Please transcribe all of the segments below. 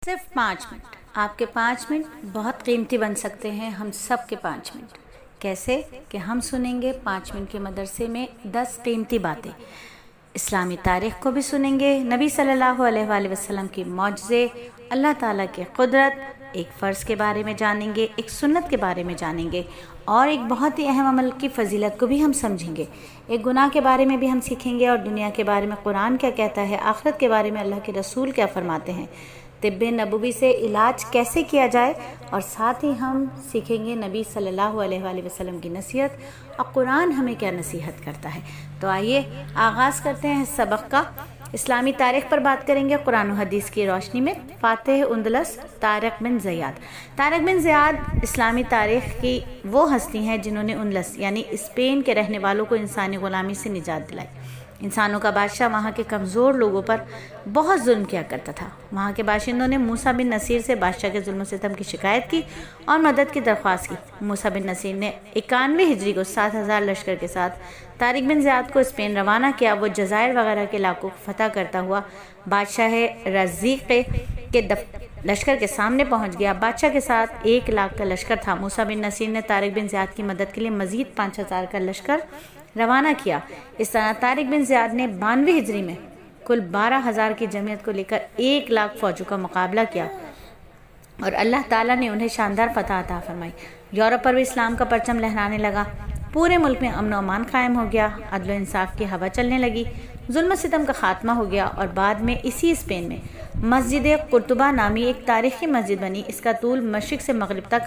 صرف 5 मिनट, आपके 5 मिनट बहुत कीमती बन सकते हैं. हम सब के 5 मिनट कैसे कि हम सुनेंगे 5 मिनट के मदरसे में 10 कीमती बातें. इस्लामी तारीख़ को भी सुनेंगे, नबी सल्लल्लाहु अलैहि वसल्लम की मौजज़े, अल्लाह ताला की कुदरत, एक फ़र्ज़ के बारे में जानेंगे, एक सुन्नत के बारे में जानेंगे और एक बहुत ही अहम अमल की फ़जीलत को भी हम समझेंगे. एक गुनाह के बारे में भी हम सीखेंगे और दुनिया के बारे में कुरान क्या कहता है, आखिरत के बारे में अल्लाह के रसूल क्या फ़रमाते हैं, तिब्बे नबवी से इलाज कैसे किया जाए और साथ ही हम सीखेंगे नबी सल्लल्लाहु अलैहि वसल्लम की नसीहत और कुरान हमें क्या नसीहत करता है. तो आइए आगाज़ करते हैं सबक का. इस्लामी तारीख़ पर बात करेंगे कुरान और हदीस की रोशनी में. फ़ातिह उंदलस तारिक बिन ज़ियाद. तारिक बिन ज़ियाद इस्लामी तारीख़ की वो हस्ती हैं जिन्होंने उंदलस यानी स्पेन के रहने वालों को इंसानी ग़ुलामी से निजात दिलाई. इंसानों का बादशाह वहाँ के कमज़ोर लोगों पर बहुत जुल्म किया करता था. वहाँ के बाशिंदों ने मूसा बिन नसीर से बादशाह के जुल्म सितम की शिकायत की और मदद की दरख्वास्त की. मूसा बिन नसीर ने 91 हिजरी को 7000 लश्कर के साथ तारिक बिन ज़ियाद को स्पेन रवाना किया. वो जज़ायर वगैरह के इलाकों को फतह करता हुआ बादशाह रज़ीक़ के लश्कर के सामने पहुँच गया. बादशाह के साथ 1 लाख का लश्कर था. मूसा बिन नसीर ने तारिक बिन ज़ियाद की मदद के लिए मज़ीद 5000 का लश्कर रवाना किया. इस तरह तारिक बिन ज़ियाद ने 92 हिजरी में कुल 12000 की जमीयत को लेकर 1 लाख फ़ौजों का मुकाबला किया और अल्लाह ताला ने उन्हें शानदार फतह अता फरमाई. यूरोप पर भी इस्लाम का परचम लहराने लगा. पूरे मुल्क में अमन व अमान कायम हो गया. अदल व इंसाफ की हवा चलने लगी. जुल्म सितम का खात्मा हो गया और बाद में इसी स्पेन में मस्जिद कुर्तुबा नामी एक तारीख़ी मस्जिद बनी. इसका तूल मशरिक़ से मगरिब तक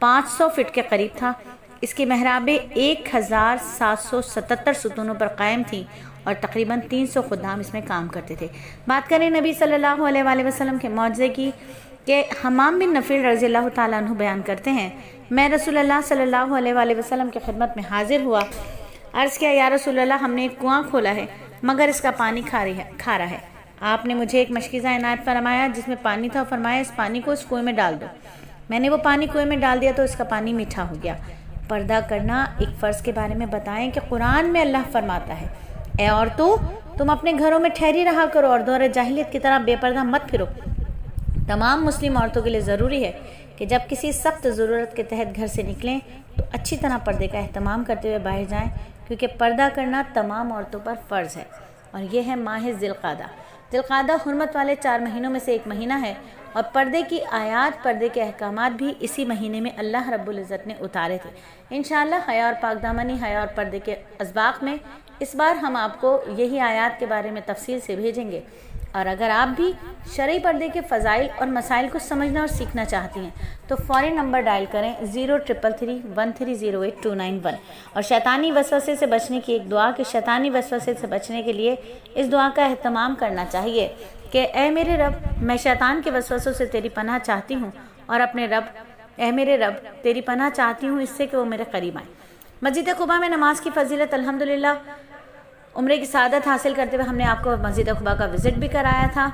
500 फीट के करीब था. इसकी महराबें 1777 सुतूनों पर कायम थीं और तकरीबन 300 खुदाम इसमें काम करते थे. बात करें नबी सल्लल्लाहु अलैहि वसल्लम के मौजज़े की कि हमाम बिन नफ़ील रज़ियल्लाहु ताला अन्हु बयान करते हैं, मैं रसूलुल्लाह सल्लल्लाहु अलैहि वसल्लम की खिदमत में हाजिर हुआ. अर्ज़ किया, या रसूलल्लाह, हमने एक कुआं खोला है मगर इसका पानी खारा है. आपने मुझे एक मशकीज़ा इनायत फरमाया जिसमें पानी था. फरमाया, इस पानी को इस कुएं में डाल दो. मैंने वो पानी कुएं में डाल दिया तो इसका पानी मीठा हो गया. पर्दा करना एक फ़र्ज़ के बारे में बताएं कि कुरान में अल्लाह फरमाता है, ए औरतों, तुम अपने घरों में ठहरी रहा करो और दौर जाहिलियत की तरह बेपर्दा मत फिरो. तमाम मुस्लिम औरतों के लिए ज़रूरी है कि जब किसी सख्त ज़रूरत के तहत घर से निकलें तो अच्छी तरह पर्दे का एहतमाम करते हुए बाहर जाएं, क्योंकि पर्दा करना तमाम औरतों पर फ़र्ज़ है. और ये है माह ज़िलक़ादा. ज़िलक़ादा हुर्मत वाले 4 महीनों में से एक महीना है और पर्दे की आयात, पर्दे के अहकामात भी इसी महीने में अल्लाह रब्बुल इज़्ज़त ने उतारे थे. इंशाअल्लाह हया और पाकदामनी, हया और पर्दे के असबाक़ में इस बार हम आपको यही आयात के बारे में तफसील से भेजेंगे. और अगर आप भी शरई पर्दे के फ़ज़ाइल और मसाइल को समझना और सीखना चाहती हैं तो फ़ौरी नंबर डायल करें 0333130829 और शैतानी वसवसे से बचने की एक दुआ कि शैतानी वसवसे से बचने के लिए इस दुआ का एहतमाम करना चाहिए कि ए मेरे रब, मैं शैतान के वसवसों से तेरी पनाह चाहती हूँ और अपने रब, ए मेरे रब, तेरी पनाह चाहती हूँ इससे कि वो मेरे करीब आए. मस्जिद कुबा में नमाज की फ़जीलत. अल्हम्दुलिल्लाह उम्रे की सादत हासिल करते हुए हमने आपको मस्जिद कुबा का विज़िट भी कराया था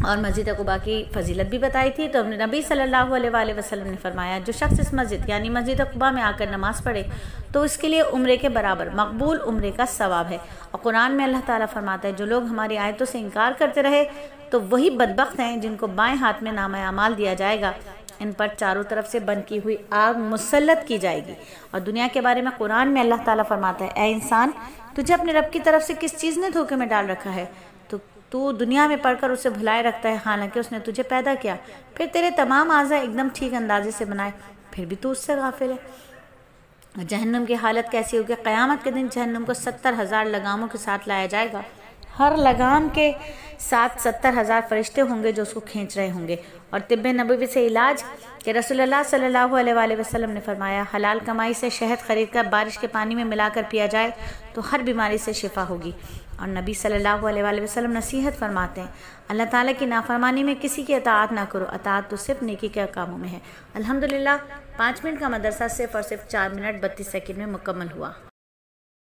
और मस्जिद कुबा की फ़जीलत भी बताई थी. तो हमने नबी सल्लल्लाहु अलैहि वसल्लम ने फरमाया, जो शख्स इस मस्जिद यानी मस्जिद कुबा में आकर नमाज़ पढ़े तो इसके लिए उम्रे के बराबर मकबूल उम्रे का सवाब है. और कुरान में अल्लाह ताला फरमाता है, जो लोग हमारी आयतों से इनकार करते रहे तो वही बदबख्त हैं जिनको बाएँ हाथ में नामा अमाल दिया जाएगा. इन पर चारों तरफ से बंद की हुई आग मुसल्लत की जाएगी. और दुनिया के बारे में कुरान में अल्लाह ताला फरमाता है, ए इंसान, तुझे अपने रब की तरफ से किस चीज़ ने धोखे में डाल रखा है? तो तू दुनिया में पढ़कर उसे भुलाए रखता है, हालांकि उसने तुझे पैदा किया, फिर तेरे तमाम आज़ा एकदम ठीक अंदाजे से बनाए, फिर भी तू उससे गाफिल है. जहन्नुम की हालत कैसी होगी? क़यामत के दिन जहन्नुम को 70,000 लगामों के साथ लाया जाएगा. हर लगाम के साथ 70,000 फरिश्ते होंगे जो उसको खींच रहे होंगे. और तिब्बे नबवी से इलाज कि रसूलुल्लाह सल्लल्लाहु अलैहि वसल्लम ने फरमाया, हलाल कमाई से शहद खरीद कर बारिश के पानी में मिलाकर पिया जाए तो हर बीमारी से शिफा होगी. और नबी सल्लल्लाहु अलैहि वसल्लम नसीहत फरमाते हैं, अल्लाह ताला की नाफरमानी में किसी की अताअत ना करो, अताअत तो सिर्फ नेकी के कामों में है. अल्हम्दुलिल्लाह 5 मिनट का मदरसा सिर्फ और सिर्फ 4 मिनट 32 सेकंड में मुकम्मल हुआ.